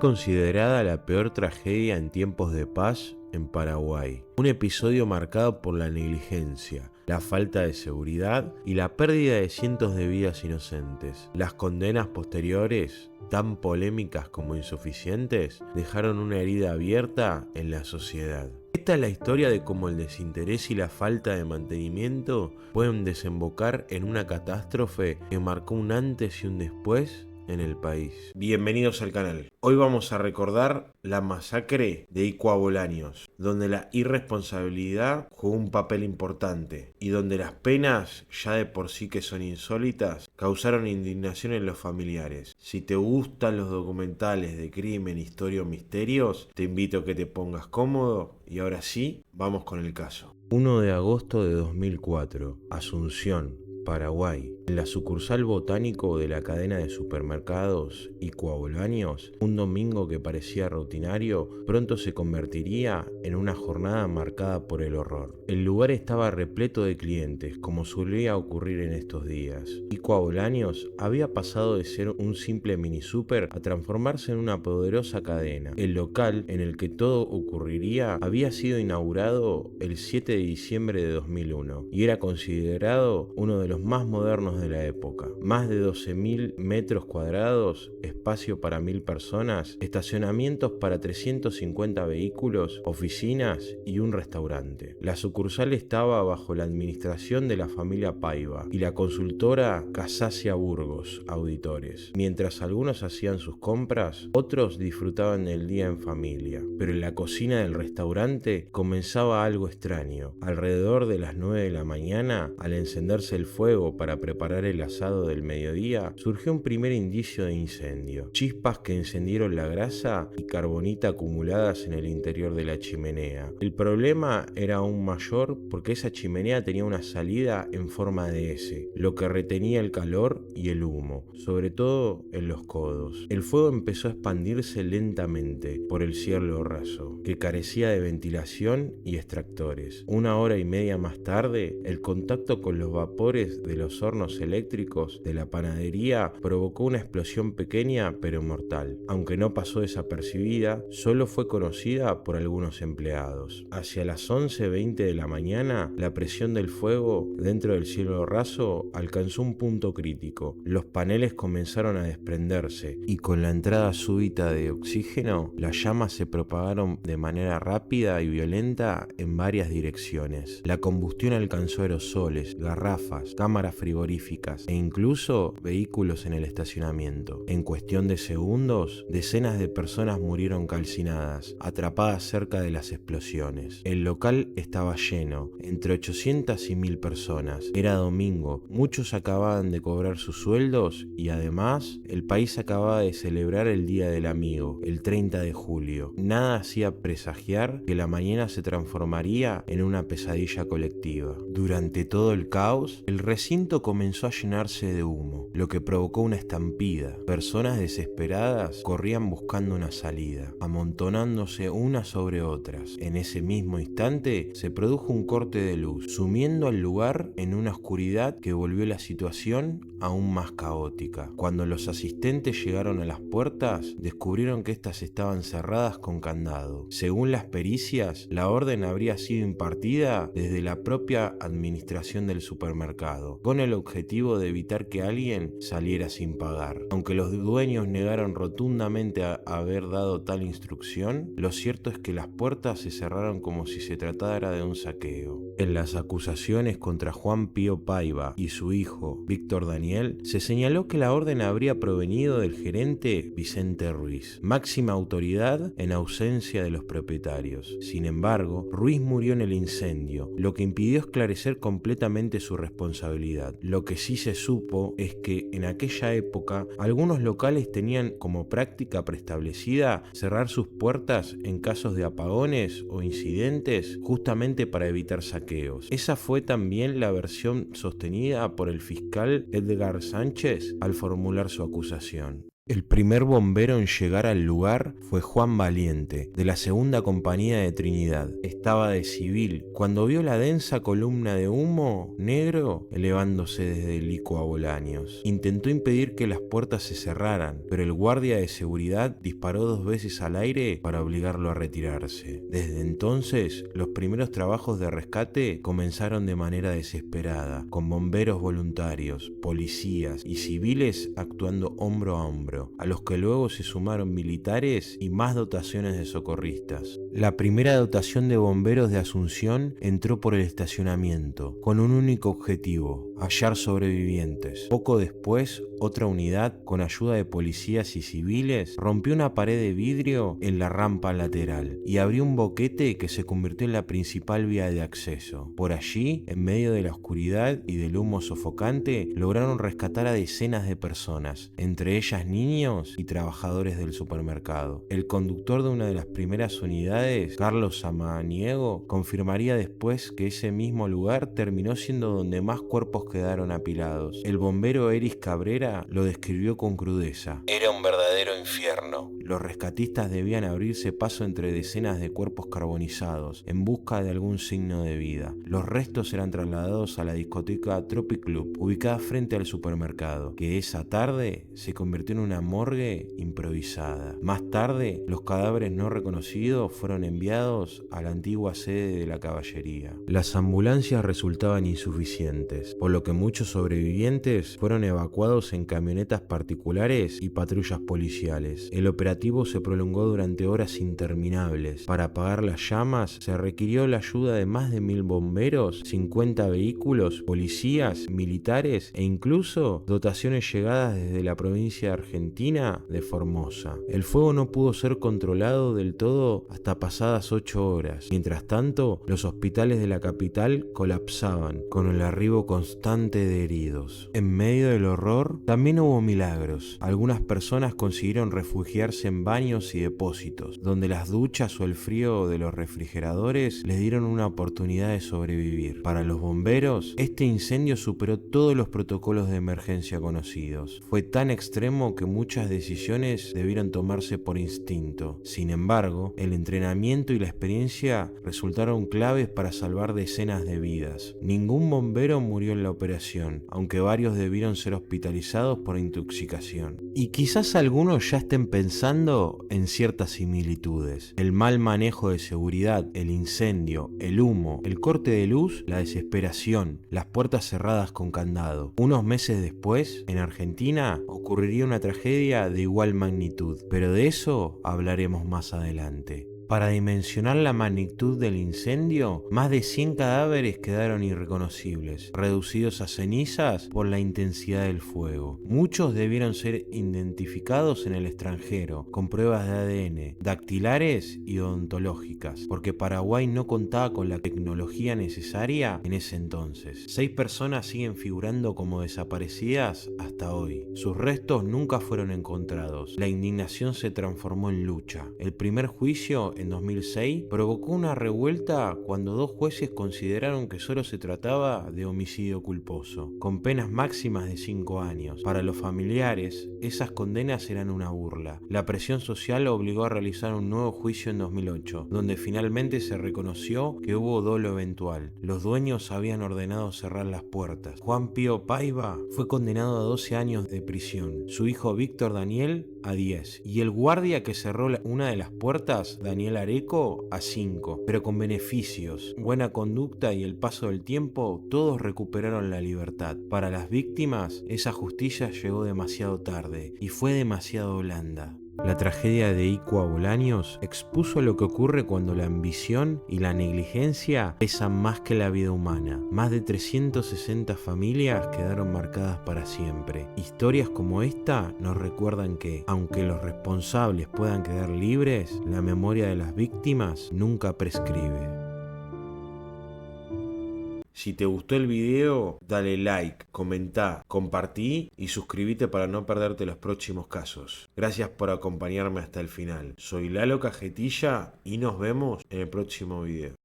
Considerada la peor tragedia en tiempos de paz en Paraguay. Un episodio marcado por la negligencia, la falta de seguridad y la pérdida de cientos de vidas inocentes. Las condenas posteriores, tan polémicas como insuficientes, dejaron una herida abierta en la sociedad. Esta es la historia de cómo el desinterés y la falta de mantenimiento pueden desembocar en una catástrofe que marcó un antes y un después en el país. Bienvenidos al canal. Hoy vamos a recordar la masacre de Icua Bolaños, donde la irresponsabilidad jugó un papel importante y donde las penas, ya de por sí que son insólitas, causaron indignación en los familiares. Si te gustan los documentales de crimen, historia o misterios, te invito a que te pongas cómodo y ahora sí, vamos con el caso. 1 de agosto de 2004, Asunción, Paraguay. En la sucursal botánico de la cadena de supermercados Icua Bolaños, un domingo que parecía rutinario, pronto se convertiría en una jornada marcada por el horror. El lugar estaba repleto de clientes, como solía ocurrir en estos días. Icua Bolaños había pasado de ser un simple mini super a transformarse en una poderosa cadena. El local en el que todo ocurriría había sido inaugurado el 7 de diciembre de 2001 y era considerado uno de los más modernos de la época. Más de 12.000 metros cuadrados, espacio para 1.000 personas, estacionamientos para 350 vehículos, oficinas y un restaurante. La sucursal estaba bajo la administración de la familia Paiva y la consultora Casasia Burgos Auditores. Mientras algunos hacían sus compras, otros disfrutaban del día en familia. Pero en la cocina del restaurante comenzaba algo extraño. Alrededor de las 9 de la mañana, al encenderse el fuego para preparar el asado del mediodía, surgió un primer indicio de incendio. Chispas que encendieron la grasa y carbonita acumuladas en el interior de la chimenea. El problema era aún mayor porque esa chimenea tenía una salida en forma de S, lo que retenía el calor y el humo, sobre todo en los codos. El fuego empezó a expandirse lentamente por el cielo raso, que carecía de ventilación y extractores. 1 hora y media más tarde, el contacto con los vapores de los hornos eléctricos de la panadería provocó una explosión pequeña pero mortal. Aunque no pasó desapercibida, solo fue conocida por algunos empleados. Hacia las 11:20 de la mañana, la presión del fuego dentro del cielo raso alcanzó un punto crítico. Los paneles comenzaron a desprenderse y con la entrada súbita de oxígeno, las llamas se propagaron de manera rápida y violenta en varias direcciones. La combustión alcanzó aerosoles, garrafas, cámaras frigoríficas e incluso vehículos en el estacionamiento. En cuestión de segundos, decenas de personas murieron calcinadas, atrapadas cerca de las explosiones. El local estaba lleno, entre 800 y 1.000 personas. Era domingo, muchos acababan de cobrar sus sueldos y además el país acababa de celebrar el Día del Amigo, el 30 de julio. Nada hacía presagiar que la mañana se transformaría en una pesadilla colectiva. Durante todo el caos, el recinto comenzó a llenarse de humo, lo que provocó una estampida. Personas desesperadas corrían buscando una salida, amontonándose unas sobre otras. En ese mismo instante se produjo un corte de luz, sumiendo al lugar en una oscuridad que volvió la situación aún más caótica. Cuando los asistentes llegaron a las puertas, descubrieron que éstas estaban cerradas con candado. Según las pericias, la orden habría sido impartida desde la propia administración del supermercado, con el objetivo de evitar que alguien saliera sin pagar. Aunque los dueños negaron rotundamente haber dado tal instrucción, lo cierto es que las puertas se cerraron como si se tratara de un saqueo. En las acusaciones contra Juan Pío Paiva y su hijo, Víctor Daniel, se señaló que la orden habría provenido del gerente Vicente Ruiz, máxima autoridad en ausencia de los propietarios. Sin embargo, Ruiz murió en el incendio, lo que impidió esclarecer completamente su responsabilidad. Lo que sí se supo es que en aquella época algunos locales tenían como práctica preestablecida cerrar sus puertas en casos de apagones o incidentes justamente para evitar saqueos. Esa fue también la versión sostenida por el fiscal Edgar Sánchez al formular su acusación. El primer bombero en llegar al lugar fue Juan Valiente, de la segunda compañía de Trinidad. Estaba de civil cuando vio la densa columna de humo negro elevándose desde el Icua Bolaños. Intentó impedir que las puertas se cerraran, pero el guardia de seguridad disparó 2 veces al aire para obligarlo a retirarse. Desde entonces, los primeros trabajos de rescate comenzaron de manera desesperada, con bomberos voluntarios, policías y civiles actuando hombro a hombro, a los que luego se sumaron militares y más dotaciones de socorristas. La primera dotación de bomberos de Asunción entró por el estacionamiento, con un único objetivo: hallar sobrevivientes. Poco después, otra unidad, con ayuda de policías y civiles, rompió una pared de vidrio en la rampa lateral y abrió un boquete que se convirtió en la principal vía de acceso. Por allí, en medio de la oscuridad y del humo sofocante, lograron rescatar a decenas de personas, entre ellas niños y trabajadores del supermercado. El conductor de una de las primeras unidades, Carlos Samaniego, confirmaría después que ese mismo lugar terminó siendo donde más cuerpos quedaron apilados. El bombero Eris Cabrera lo describió con crudeza: era un verdadero infierno. Los rescatistas debían abrirse paso entre decenas de cuerpos carbonizados en busca de algún signo de vida. Los restos eran trasladados a la discoteca Tropic Club, ubicada frente al supermercado, que esa tarde se convirtió en una morgue improvisada. Más tarde, los cadáveres no reconocidos fueron enviados a la antigua sede de la caballería. Las ambulancias resultaban insuficientes, por lo que muchos sobrevivientes fueron evacuados en camionetas particulares y patrullas policiales. El operativo se prolongó durante horas interminables. Para apagar las llamas se requirió la ayuda de más de 1000 bomberos, 50 vehículos, policías, militares e incluso dotaciones llegadas desde la provincia argentina de Formosa. El fuego no pudo ser controlado del todo hasta pasadas 8 horas. Mientras tanto, los hospitales de la capital colapsaban con el arribo constante de heridos. En medio del horror, también hubo milagros. Algunas personas consiguieron refugiarse en baños y depósitos, donde las duchas o el frío de los refrigeradores les dieron una oportunidad de sobrevivir. Para los bomberos, este incendio superó todos los protocolos de emergencia conocidos. Fue tan extremo que muchas decisiones debieron tomarse por instinto. Sin embargo, el entrenamiento y la experiencia resultaron claves para salvar decenas de vidas. Ningún bombero murió en la operación, aunque varios debieron ser hospitalizados por intoxicación. Y quizás algunos ya estén pensando en ciertas similitudes: el mal manejo de seguridad, el incendio, el humo, el corte de luz, la desesperación, las puertas cerradas con candado. Unos meses después, en Argentina, ocurriría una tragedia de igual magnitud, pero de eso hablaremos más adelante. Para dimensionar la magnitud del incendio, más de 100 cadáveres quedaron irreconocibles, reducidos a cenizas por la intensidad del fuego. Muchos debieron ser identificados en el extranjero, con pruebas de ADN, dactilares y odontológicas, porque Paraguay no contaba con la tecnología necesaria en ese entonces. 6 personas siguen figurando como desaparecidas hasta hoy. Sus restos nunca fueron encontrados. La indignación se transformó en lucha. El primer juicio, en 2006, provocó una revuelta cuando 2 jueces consideraron que solo se trataba de homicidio culposo, con penas máximas de 5 años. Para los familiares, esas condenas eran una burla. La presión social obligó a realizar un nuevo juicio en 2008, donde finalmente se reconoció que hubo dolo eventual. Los dueños habían ordenado cerrar las puertas. Juan Pío Paiva fue condenado a 12 años de prisión, su hijo Víctor Daniel a 10, y el guardia que cerró una de las puertas, Daniel Areco, a 5, pero con beneficios, buena conducta y el paso del tiempo, todos recuperaron la libertad. Para las víctimas, esa justicia llegó demasiado tarde y fue demasiado blanda. La tragedia de Icua Bolaños expuso lo que ocurre cuando la ambición y la negligencia pesan más que la vida humana. Más de 360 familias quedaron marcadas para siempre. Historias como esta nos recuerdan que, aunque los responsables puedan quedar libres, la memoria de las víctimas nunca prescribe. Si te gustó el video, dale like, comentá, compartí y suscríbete para no perderte los próximos casos. Gracias por acompañarme hasta el final. Soy Lalo Cajetilla y nos vemos en el próximo video.